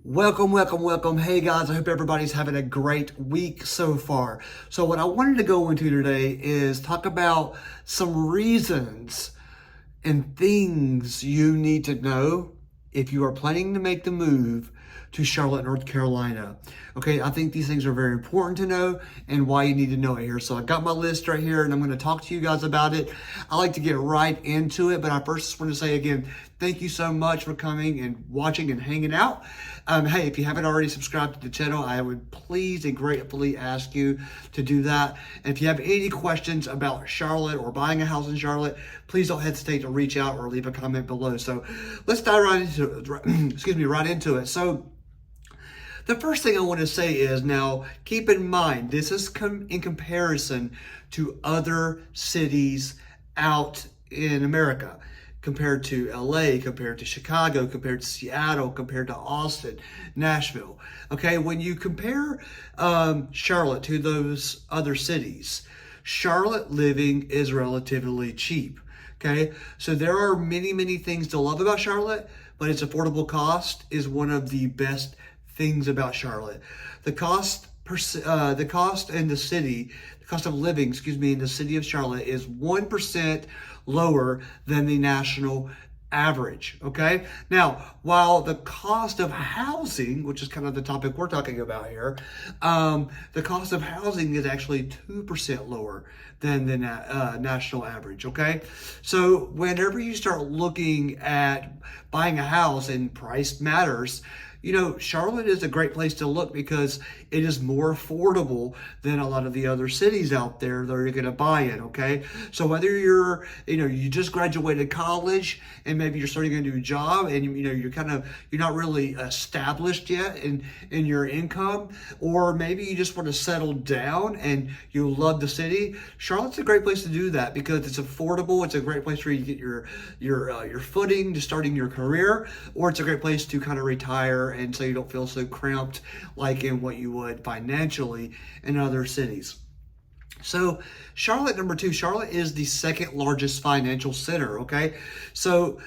Welcome, welcome, welcome. Hey guys, I hope everybody's having a great week so far. So what I wanted to go into today is talk about some reasons and things you need to know if you are planning to make the move to Charlotte, North Carolina. Okay, I think these things are very important to know and why you need to know it here. So I got my list right here and I'm going to talk to you guys about it. I like to get right into it, but I first just want to say again, thank you so much for coming and watching and hanging out. Hey, if you haven't already subscribed to the channel, I would please and gratefully ask you to do that. And if you have any questions about Charlotte or buying a house in Charlotte, please don't hesitate to reach out or leave a comment below. So let's dive right into it. Right into it. So the first thing I want to say is, now keep in mind, this is in comparison to other cities out in America, compared to LA, compared to Chicago, compared to Seattle, compared to Austin, Nashville. Okay, when you compare Charlotte to those other cities, Charlotte living is relatively cheap. Okay, so there are many things to love about Charlotte, but its affordable cost is one of the best things about Charlotte. The cost in the city, the cost of living, in the city of Charlotte is 1% lower than the national average. Okay. Now, while the cost of housing, which is kind of the topic we're talking about here, the cost of housing is actually 2% lower than the national average. Okay. So whenever you start looking at buying a house, and price matters, Charlotte is a great place to look because it is more affordable than a lot of the other cities out there that you're going to buy in, okay? So whether you're, you just graduated college and maybe you're starting a new job and, you're not really established yet in your income, or maybe you just want to settle down and you love the city, Charlotte's a great place to do that because it's affordable. It's a great place where you get your footing to starting your career, or it's a great place to kind of retire, and so you don't feel so cramped like in what you would financially in other cities. So Charlotte, number two, Charlotte is the second largest financial center, okay? So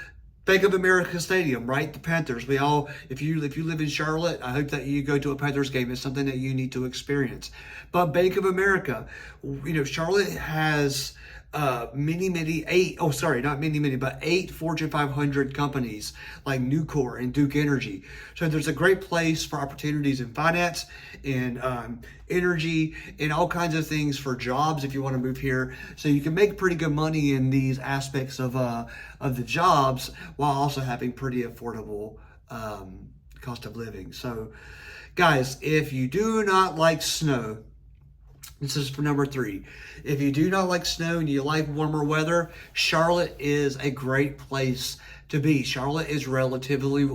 Bank of America Stadium, right? The Panthers. If you live in Charlotte, I hope that you go to a Panthers game. It's something that you need to experience. But Bank of America, Charlotte has eight Fortune 500 companies like Nucor and Duke Energy. So there's a great place for opportunities in finance and energy and all kinds of things for jobs if you want to move here. So you can make pretty good money in these aspects of the jobs while also having pretty affordable cost of living. So guys, if you do not like snow, this is for number three. If you do not like snow and you like warmer weather, Charlotte is a great place to be. Charlotte is relatively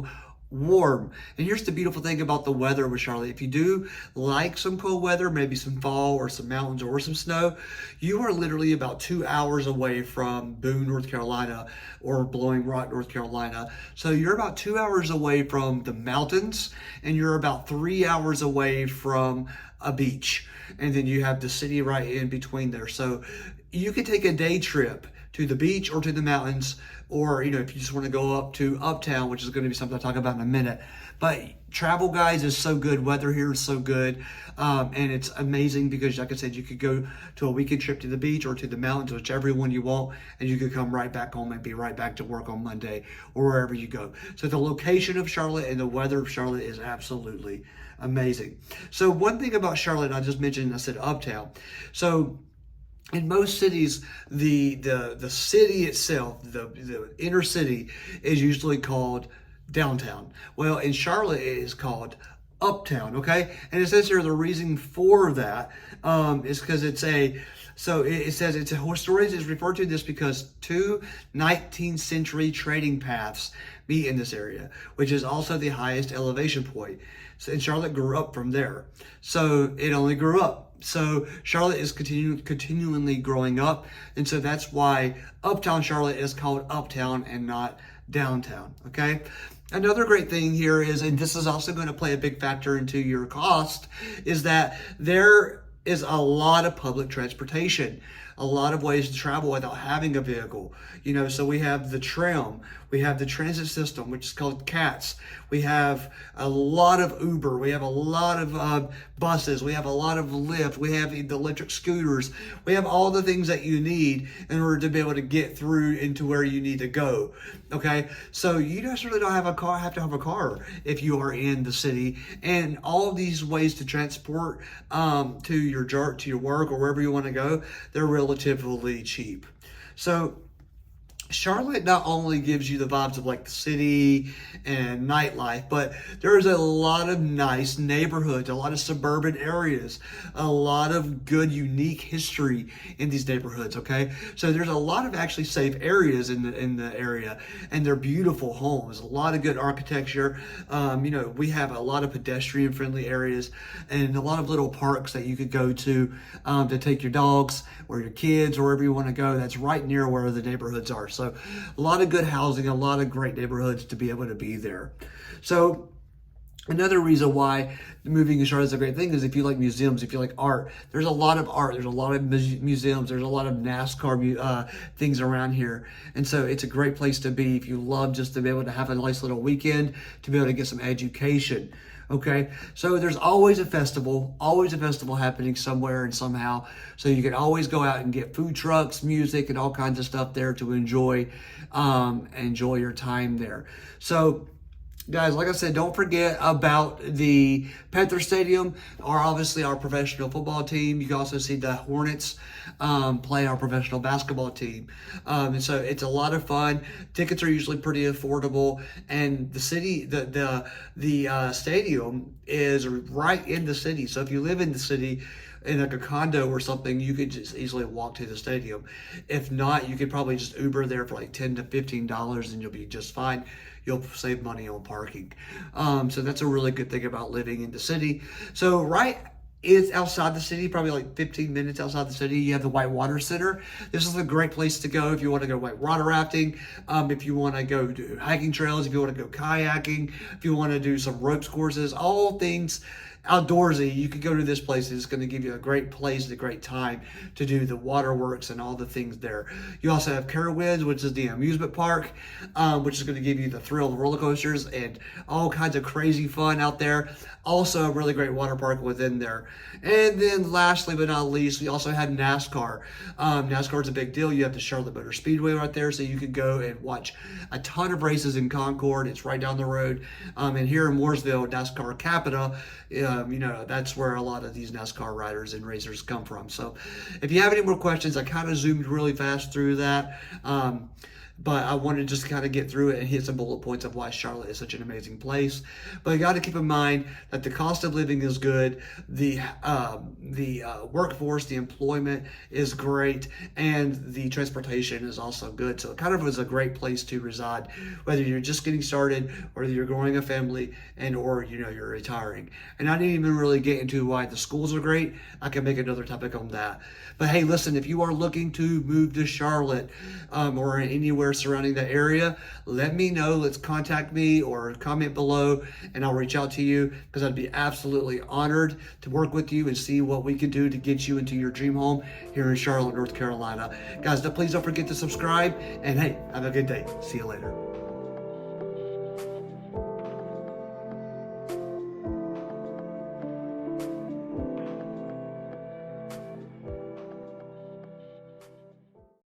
warm. And here's the beautiful thing about the weather with Charlotte. If you do like some cold weather, maybe some fall or some mountains or some snow, you are literally about 2 hours away from Boone, North Carolina, or Blowing Rock, North Carolina. So you're about 2 hours away from the mountains, and you're about 3 hours away from a beach. And then you have the city right in between there. So you could take a day trip to the beach or to the mountains, or, if you just want to go up to Uptown, which is going to be something I'll talk about in a minute. But travel, guys, is so good. Weather here is so good. And it's amazing because, like I said, you could go to a weekend trip to the beach or to the mountains, whichever one you want, and you could come right back home and be right back to work on Monday or wherever you go. So the location of Charlotte and the weather of Charlotte is absolutely amazing. So one thing about Charlotte, I just mentioned, I said Uptown. So in most cities, the city itself, the inner city, is usually called downtown. Well, in Charlotte, it is called Uptown, okay? And it says here the reason for that is because it says historians is referred to this because two 19th century trading paths meet in this area, which is also the highest elevation point. So, and Charlotte grew up from there. So it only grew up. So Charlotte is continually growing up. And so that's why Uptown Charlotte is called Uptown and not downtown, okay? Another great thing here is, and this is also going to play a big factor into your cost, is that there is a lot of public transportation. a lot of ways to travel without having a vehicle. So we have the tram, we have the transit system, which is called CATS. We have a lot of Uber, we have a lot of buses, we have a lot of Lyft, we have the electric scooters, we have all the things that you need in order to be able to get through into where you need to go. Okay, so you necessarily don't have to have a car if you are in the city, and all of these ways to transport to your work or wherever you want to go, they're relatively cheap. So Charlotte not only gives you the vibes of like the city and nightlife, but there's a lot of nice neighborhoods, a lot of suburban areas, a lot of good, unique history in these neighborhoods. Okay, so there's a lot of actually safe areas in the area, and they're beautiful homes. A lot of good architecture. We have a lot of pedestrian friendly areas and a lot of little parks that you could go to take your dogs or your kids or wherever you want to go. That's right near where the neighborhoods are. So a lot of good housing, a lot of great neighborhoods to be able to be there. So another reason why moving in Charlotte is a great thing is if you like museums, if you like art, there's a lot of art, there's a lot of museums, there's a lot of NASCAR things around here. And so it's a great place to be if you love just to be able to have a nice little weekend, to be able to get some education. Okay, so there's always a festival happening somewhere and somehow. So you can always go out and get food trucks, music, and all kinds of stuff there to enjoy your time there. So guys, like I said, don't forget about the Panther Stadium, or obviously our professional football team. You can also see the Hornets play our professional basketball team. And so it's a lot of fun. Tickets are usually pretty affordable, and the city, the stadium is right in the city. So if you live in the city, in like a condo or something, you could just easily walk to the stadium. If not, you could probably just Uber there for like $10 to $15 and you'll be just fine. You'll save money on parking. So that's a really good thing about living in the city. So it's outside the city, probably like 15 minutes outside the city. You have the Whitewater Center. This is a great place to go if you want to go whitewater rafting, if you want to go do hiking trails, if you want to go kayaking, if you want to do some ropes courses, all things outdoorsy. You could go to this place. It's going to give you a great place and a great time to do the waterworks and all the things there. You also have Carowinds, which is the amusement park, which is going to give you the thrill of roller coasters and all kinds of crazy fun out there. Also a really great water park within there. And then lastly but not least, we also have NASCAR. NASCAR is a big deal. You have the Charlotte Motor Speedway right there, so you could go and watch a ton of races in Concord. It's right down the road. And here in Mooresville, NASCAR Capita, that's where a lot of these NASCAR riders and racers come from. So if you have any more questions, I kind of zoomed really fast through that. But I wanted to just kind of get through it and hit some bullet points of why Charlotte is such an amazing place. But you got to keep in mind that the cost of living is good, the workforce, the employment is great, and the transportation is also good. So it kind of is a great place to reside, whether you're just getting started, whether you're growing a family, or you're retiring. And I didn't even really get into why the schools are great. I can make another topic on that. But hey, listen, if you are looking to move to Charlotte or anywhere surrounding the area, let me know. Let's contact me or comment below and I'll reach out to you, because I'd be absolutely honored to work with you and see what we can do to get you into your dream home here in Charlotte, North Carolina. Guys, please don't forget to subscribe, and hey, have a good day. See you later.